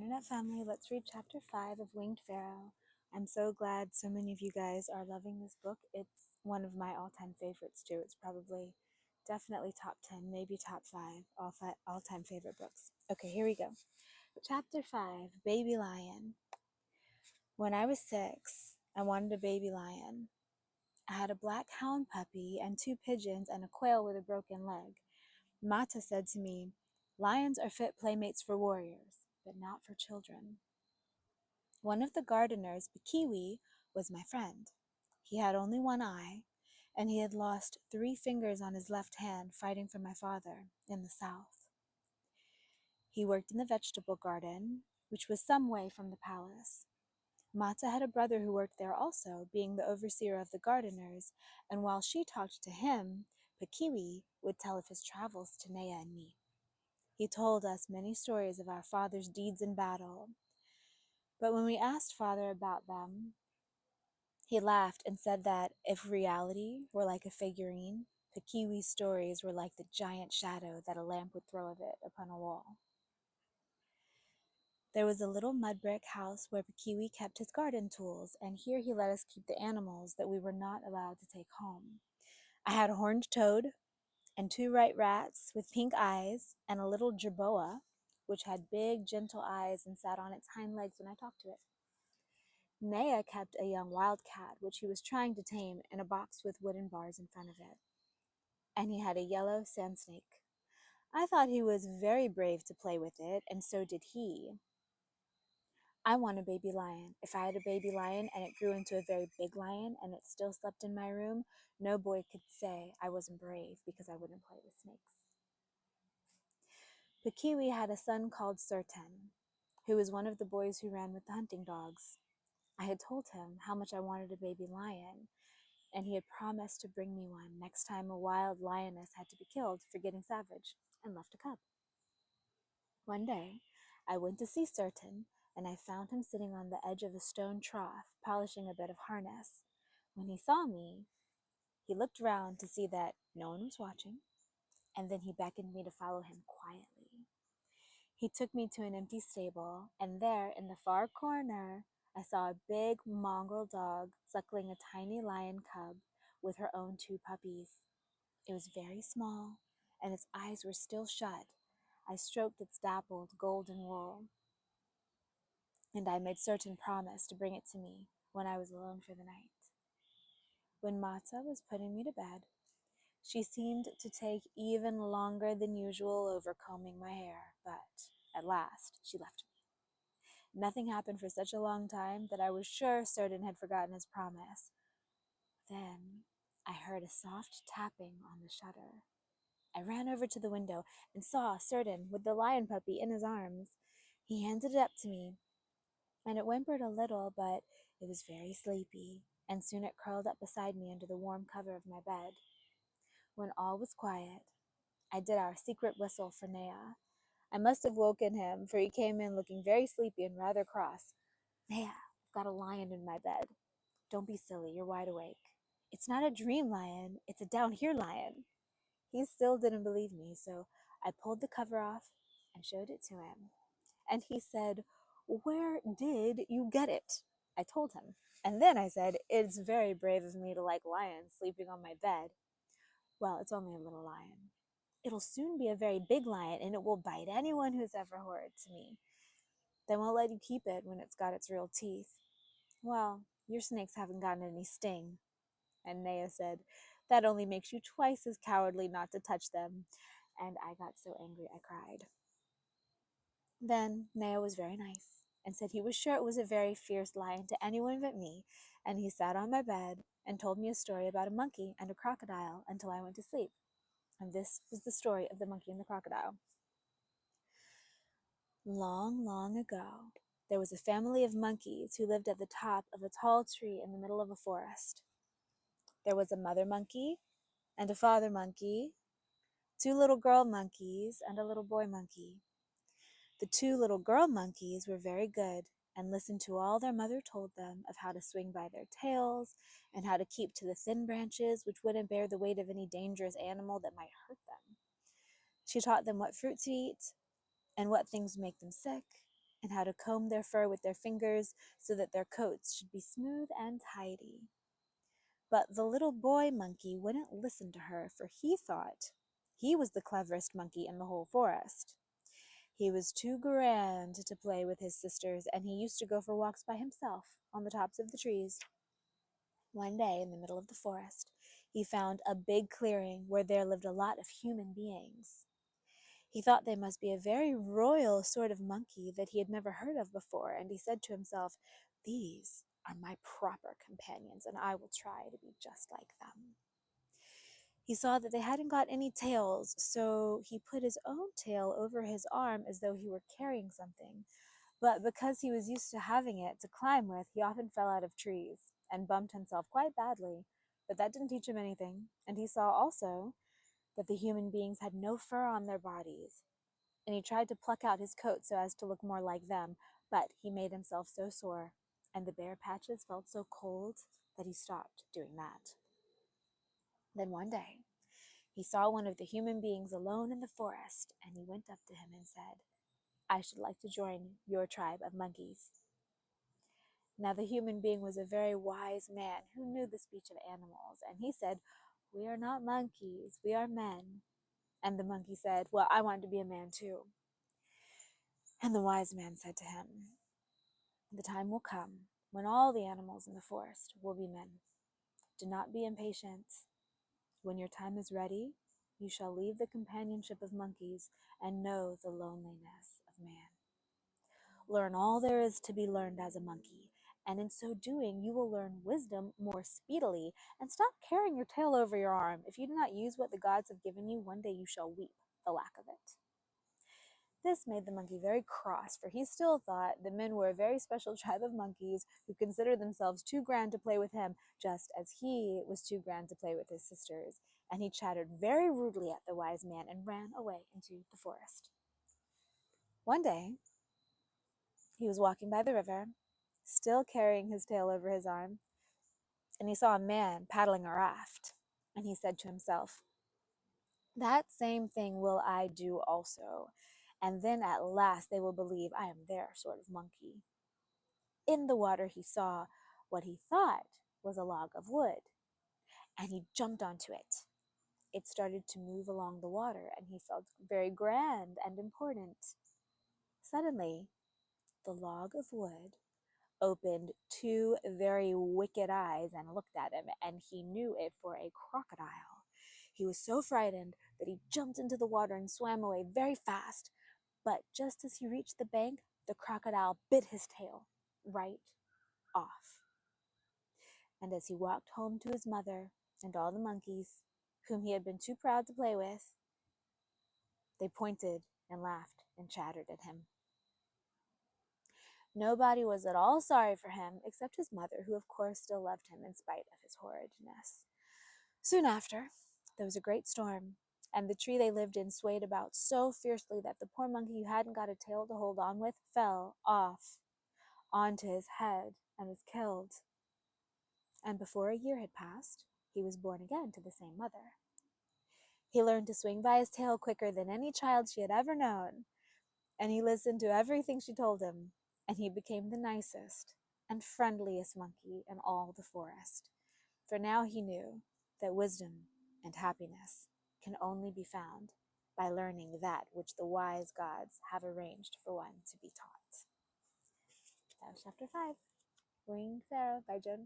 Internet family, let's read chapter 5 of Winged Pharaoh. I'm so glad so many of you guys are loving this book. It's one of my all-time favorites too. It's probably definitely top 10, maybe top 5 all-time favorite books. Okay, here we go. Chapter 5, Baby Lion. When I was 6, I wanted a baby lion. I had a black hound puppy and 2 pigeons and a quail with a broken leg. Mata said to me, "Lions are fit playmates for warriors, but not for children." One of the gardeners, Bikiwi, was my friend. He had only one eye, and he had lost 3 fingers on his left hand fighting for my father in the south. He worked in the vegetable garden, which was some way from the palace. Mata had a brother who worked there also, being the overseer of the gardeners, and while she talked to him, Bikiwi would tell of his travels to Nea and me. He told us many stories of our father's deeds in battle. But when we asked father about them, he laughed and said that if reality were like a figurine, Bikiwi's stories were like the giant shadow that a lamp would throw of it upon a wall. There was a little mud brick house where Bikiwi kept his garden tools, and here he let us keep the animals that we were not allowed to take home. I had a horned toad, and 2 white rats with pink eyes, and a little jerboa, which had big, gentle eyes and sat on its hind legs when I talked to it. Nea kept a young wildcat, which he was trying to tame, in a box with wooden bars in front of it. And he had a yellow sand snake. I thought he was very brave to play with it, and so did he. I want a baby lion. If I had a baby lion and it grew into a very big lion and it still slept in my room, no boy could say I wasn't brave because I wouldn't play with snakes. Bikiwi had a son called Serten, who was one of the boys who ran with the hunting dogs. I had told him how much I wanted a baby lion, and he had promised to bring me one next time a wild lioness had to be killed for getting savage and left a cub. One day, I went to see Serten, and I found him sitting on the edge of a stone trough, polishing a bit of harness. When he saw me, he looked round to see that no one was watching, and then he beckoned me to follow him quietly. He took me to an empty stable, and there, in the far corner, I saw a big mongrel dog suckling a tiny lion cub with her own 2 puppies. It was very small, and its eyes were still shut. I stroked its dappled golden wool, and I made certain promise to bring it to me when I was alone for the night. When Mata was putting me to bed, she seemed to take even longer than usual over combing my hair, but at last she left me. Nothing happened for such a long time that I was sure Serten had forgotten his promise. Then I heard a soft tapping on the shutter. I ran over to the window and saw Serten with the lion puppy in his arms. He handed it up to me, and it whimpered a little, but it was very sleepy, and soon it curled up beside me under the warm cover of my bed. When all was quiet, I did our secret whistle for Nea. I must have woken him, for he came in looking very sleepy and rather cross. "Nea, I've got a lion in my bed." "Don't be silly, you're wide awake." "It's not a dream lion, it's a down here lion." He still didn't believe me, so I pulled the cover off and showed it to him. And he said, "Where did you get it?" I told him. And then I said, "It's very brave of me to like lions sleeping on my bed." "Well, it's only a little lion." "It'll soon be a very big lion, and it will bite anyone who's ever horrid to me." "Then we'll let you keep it when it's got its real teeth." "Well, your snakes haven't gotten any sting." And Nea said, "That only makes you twice as cowardly not to touch them." And I got so angry I cried. Then Nea was very nice and said he was sure it was a very fierce lion to anyone but me, and he sat on my bed and told me a story about a monkey and a crocodile until I went to sleep. And this was the story of the monkey and the crocodile. Long, long ago, there was a family of monkeys who lived at the top of a tall tree in the middle of a forest. There was a mother monkey and a father monkey, 2 little girl monkeys, and a little boy monkey. The 2 little girl monkeys were very good and listened to all their mother told them of how to swing by their tails and how to keep to the thin branches which wouldn't bear the weight of any dangerous animal that might hurt them. She taught them what fruit to eat and what things make them sick, and how to comb their fur with their fingers so that their coats should be smooth and tidy. But the little boy monkey wouldn't listen to her, for he thought he was the cleverest monkey in the whole forest. He was too grand to play with his sisters, and he used to go for walks by himself on the tops of the trees. One day, in the middle of the forest, he found a big clearing where there lived a lot of human beings. He thought they must be a very royal sort of monkey that he had never heard of before, and he said to himself, "These are my proper companions, and I will try to be just like them." He saw that they hadn't got any tails, so he put his own tail over his arm as though he were carrying something. But because he was used to having it to climb with, he often fell out of trees and bumped himself quite badly. But that didn't teach him anything, and he saw also that the human beings had no fur on their bodies, and he tried to pluck out his coat so as to look more like them, but he made himself so sore, and the bare patches felt so cold that he stopped doing that. Then one day, he saw one of the human beings alone in the forest, and he went up to him and said, "I should like to join your tribe of monkeys." Now the human being was a very wise man who knew the speech of animals, and he said, "We are not monkeys, we are men." And the monkey said, "Well, I want to be a man too." And the wise man said to him, "The time will come when all the animals in the forest will be men. Do not be impatient. When your time is ready, you shall leave the companionship of monkeys and know the loneliness of man. Learn all there is to be learned as a monkey, and in so doing you will learn wisdom more speedily, and stop carrying your tail over your arm. If you do not use what the gods have given you, one day you shall weep the lack of it." This made the monkey very cross, for he still thought the men were a very special tribe of monkeys who considered themselves too grand to play with him, just as he was too grand to play with his sisters. And he chattered very rudely at the wise man and ran away into the forest. One day, he was walking by the river, still carrying his tail over his arm, and he saw a man paddling a raft. And he said to himself, "That same thing will I do also, and then at last they will believe I am their sort of monkey." In the water he saw what he thought was a log of wood, and he jumped onto it. It started to move along the water, and he felt very grand and important. Suddenly, the log of wood opened two very wicked eyes and looked at him, and he knew it for a crocodile. He was so frightened that he jumped into the water and swam away very fast. But just as he reached the bank, the crocodile bit his tail right off. And as he walked home to his mother and all the monkeys, whom he had been too proud to play with, they pointed and laughed and chattered at him. Nobody was at all sorry for him except his mother, who of course still loved him in spite of his horridness. Soon after, there was a great storm, and the tree they lived in swayed about so fiercely that the poor monkey who hadn't got a tail to hold on with fell off onto his head and was killed. And before a year had passed, he was born again to the same mother. He learned to swing by his tail quicker than any child she had ever known, and he listened to everything she told him, and he became the nicest and friendliest monkey in all the forest. For now he knew that wisdom and happiness can only be found by learning that which the wise gods have arranged for one to be taught. That was chapter 5, Winged Pharaoh by Joan.